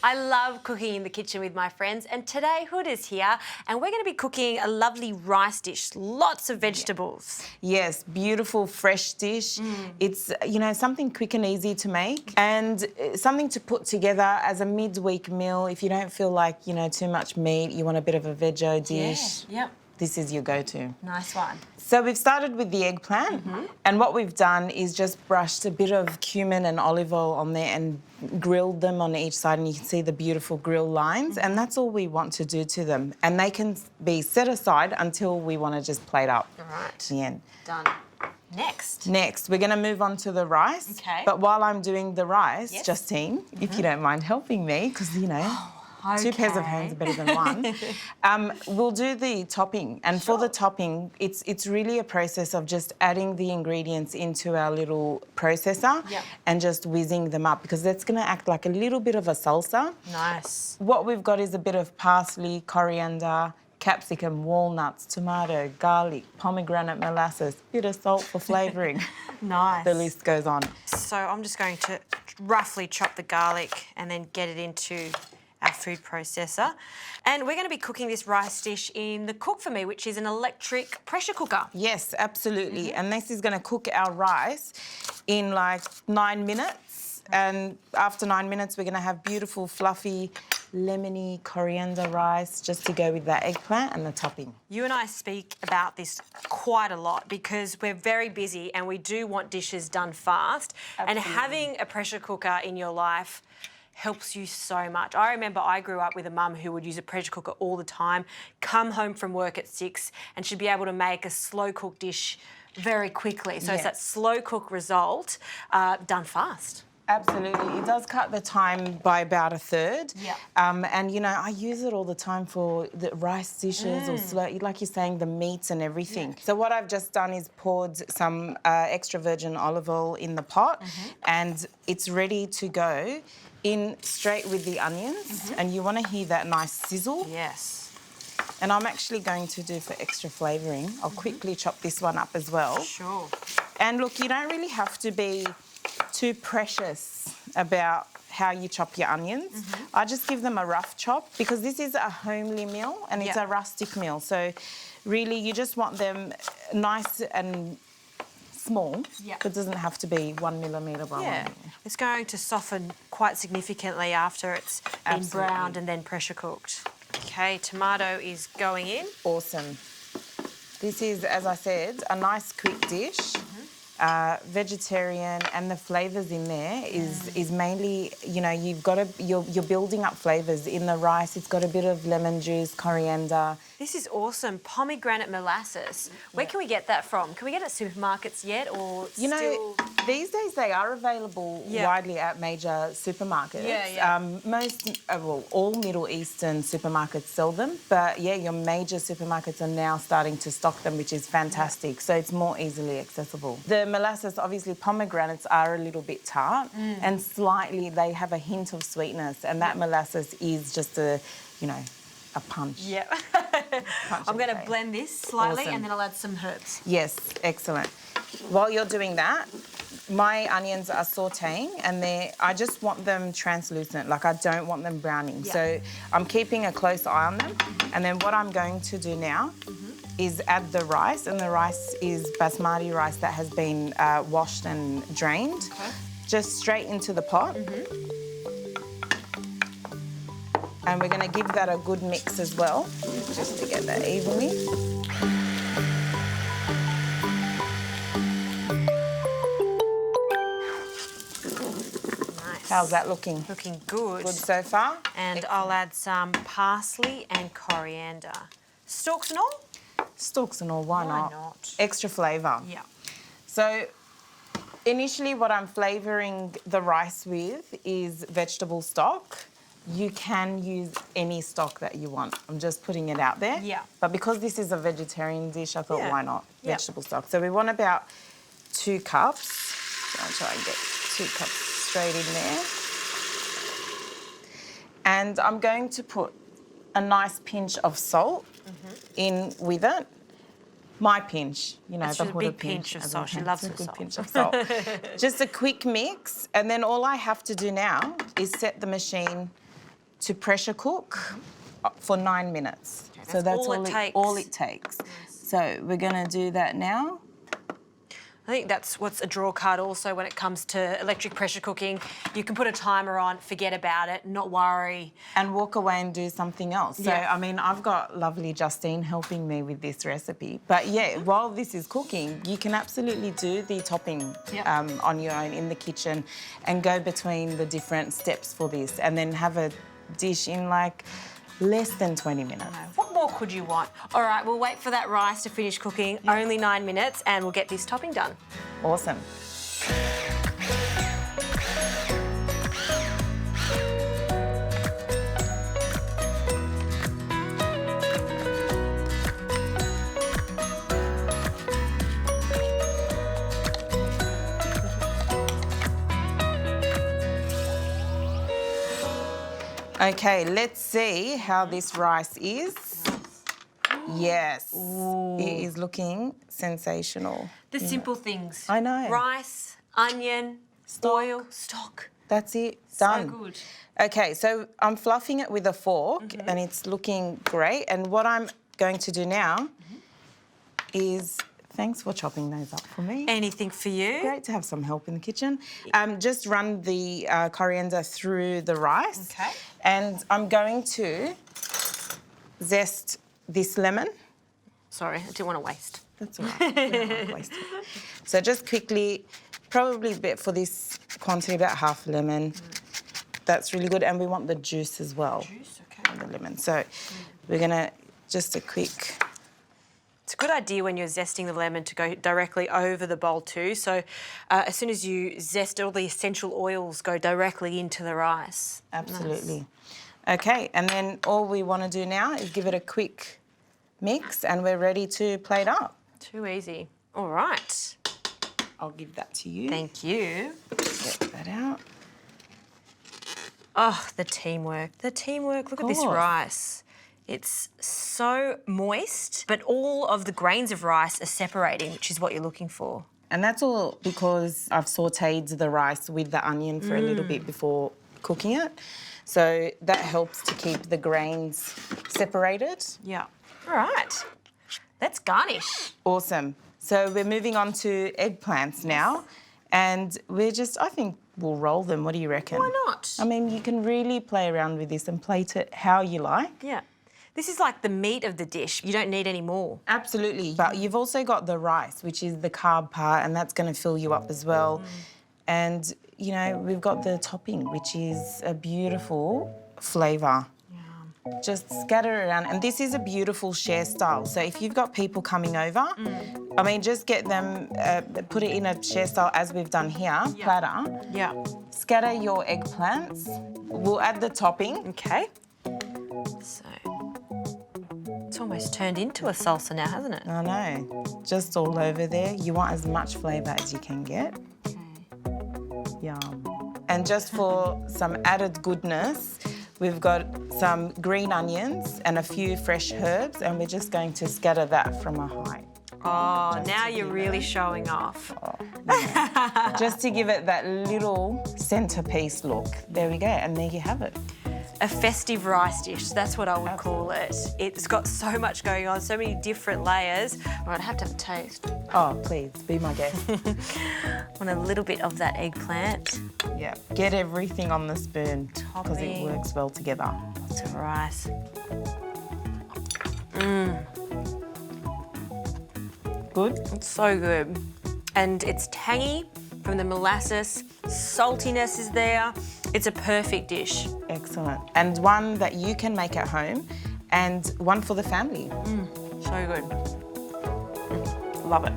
I love cooking in the kitchen with my friends, and today Hood is here and we're going to be cooking a lovely rice dish, lots of vegetables. Yes, beautiful fresh dish. It's, something quick and easy to make and something to put together as a midweek meal if you don't feel like, too much meat, you want a bit of a veggie dish. Yeah, yep. This is your go-to. Nice one. So we've started with the eggplant and what we've done is just brushed a bit of cumin and olive oil on there and grilled them on each side, and you can see the beautiful grill lines, and that's all we want to do to them. And they can be set aside until we want to just plate up. All right. At the end. Done. Next, we're going to move on to the rice. Okay. But while I'm doing the rice, Yes. Justine, if you don't mind helping me, because, two pairs of hands are better than one. We'll do the topping, and for the topping, it's really a process of just adding the ingredients into our little processor and just whizzing them up, because that's going to act like a little bit of a salsa. Nice. What we've got is a bit of parsley, coriander, capsicum, walnuts, tomato, garlic, pomegranate molasses, bit of salt for flavouring. Nice. The list goes on. So I'm just going to roughly chop the garlic and then get it into our food processor. And we're going to be cooking this rice dish in the Cook For Me, which is an electric pressure cooker. Yes, absolutely. And this is going to cook our rice in like 9 minutes. And after 9 minutes, we're going to have beautiful, fluffy, lemony coriander rice just to go with that eggplant and the topping. You and I speak about this quite a lot because we're very busy and we do want dishes done fast. Absolutely. And having a pressure cooker in your life helps you so much. I remember I grew up with a mum who would use a pressure cooker all the time, come home from work at 6 and she'd be able to make a slow cook dish very quickly. So it's that slow cook result done fast. Absolutely. It does cut the time by about a third. Yeah. And, I use it all the time for the rice dishes or slow, like you're saying, the meats and everything. Yeah. So what I've just done is poured some extra virgin olive oil in the pot and it's ready to go in straight with the onions. And you want to hear that nice sizzle. Yes. And I'm actually going to do for extra flavouring. I'll quickly chop this one up as well. Sure. And look, you don't really have to be too precious about how you chop your onions. I just give them a rough chop because this is a homely meal and it's a rustic meal. So really you just want them nice and small. It doesn't have to be 1 millimetre by 1 millimetre. It's going to soften quite significantly after it's been browned and then pressure cooked. Okay, tomato is going in. Awesome. This is, as I said, a nice quick dish. Vegetarian, and the flavours in there is mainly, you're building up flavours in the rice. It's got a bit of lemon juice, coriander. This is awesome. Pomegranate molasses. Where can we get that from? Can we get it at supermarkets yet, or still? These days they are available widely at major supermarkets. All Middle Eastern supermarkets sell them, but your major supermarkets are now starting to stock them, which is fantastic. So it's more easily accessible. The molasses, obviously, pomegranates are a little bit tart and slightly, they have a hint of sweetness, and that molasses is just a punch. Yeah. I'm going to blend this slightly and then I'll add some herbs. Yes, excellent. While you're doing that, my onions are sautéing and I just want them translucent, like I don't want them browning. So I'm keeping a close eye on them. And then what I'm going to do now is add the rice, and the rice is basmati rice that has been washed and drained. Okay. Just straight into the pot. And we're going to give that a good mix as well, just to get that evenly. Nice. How's that looking? Looking good. Good so far? And I'll add some parsley and coriander. Stalks and all? Stalks and all, why not? Extra flavour. Yeah. So initially what I'm flavouring the rice with is vegetable stock. You can use any stock that you want. I'm just putting it out there. Yeah. But because this is a vegetarian dish, I thought, why not? Vegetable stock. So we want about 2 cups. I'll try and get 2 cups straight in there. And I'm going to put a nice pinch of salt in with it. My pinch, the big pinch of salt. She loves a her good salt. pinch of salt. Just a quick mix, and then all I have to do now is set the machine to pressure cook for 9 minutes. Okay, so that's all it takes. All it takes. So we're going to do that now. I think that's what's a draw card also when it comes to electric pressure cooking. You can put a timer on, forget about it, not worry. And walk away and do something else. So, Yeah. I mean, I've got lovely Justine helping me with this recipe. But yeah, while this is cooking, you can absolutely do the topping on your own in the kitchen and go between the different steps for this and then have a dish in like less than 20 minutes. What more could you want? All right, we'll wait for that rice to finish cooking, only 9 minutes, and we'll get this topping done. Awesome. Okay, let's see how this rice is. Yes, it is looking sensational. The simple things. I know. Rice, onion, oil, stock. That's it, done. So good. Okay, so I'm fluffing it with a fork and it's looking great. And what I'm going to do now is, thanks for chopping those up for me. Anything for you. Great to have some help in the kitchen. Just run the coriander through the rice. Okay. And I'm going to zest this lemon. Sorry, I didn't want to waste. That's all right. We don't want to waste it. So just quickly, probably a bit for this quantity, about half a lemon. That's really good. And we want the juice as well. Juice, okay. And the lemon. So we're going to just a quick... It's a good idea when you're zesting the lemon to go directly over the bowl too. So as soon as you zest, all the essential oils go directly into the rice. Absolutely. Nice. Okay, and then all we want to do now is give it a quick mix and we're ready to plate up. Too easy. All right. I'll give that to you. Thank you. Get that out. Oh, the teamwork. The teamwork. Look at this rice. It's so moist, but all of the grains of rice are separating, which is what you're looking for. And that's all because I've sautéed the rice with the onion for a little bit before cooking it. So that helps to keep the grains separated. Yeah. All right. Let's garnish. Awesome. So we're moving on to eggplants now. And we're just, I think we'll roll them. What do you reckon? Why not? I mean, you can really play around with this and plate it how you like. Yeah. This is like the meat of the dish. You don't need any more. Absolutely. But you've also got the rice, which is the carb part, and that's going to fill you up as well. And, you know, we've got the topping, which is a beautiful flavour. Yeah. Just scatter it around. And this is a beautiful share style. So if you've got people coming over, I mean, just get them, put it in a share style as we've done here, platter. Yeah. Scatter your eggplants. We'll add the topping. Okay. So it's almost turned into a salsa now, hasn't it? I know. Just all over there. You want as much flavour as you can get. Okay. Yum. And just for some added goodness, we've got some green onions and a few fresh herbs, and we're just going to scatter that from a height. Oh, now you're really showing off. Oh, yeah. Just to give it that little centrepiece look. There we go, and there you have it. A festive rice dish, that's what I would call it. It's got so much going on, so many different layers. All right, I have to have a taste. Oh, please, be my guest. Want a little bit of that eggplant. Yeah, get everything on the spoon because it works well together. Lots of rice. Good? It's so good. And it's tangy from the molasses. Saltiness is there. It's a perfect dish. Excellent. And one that you can make at home and one for the family. So good. Love it.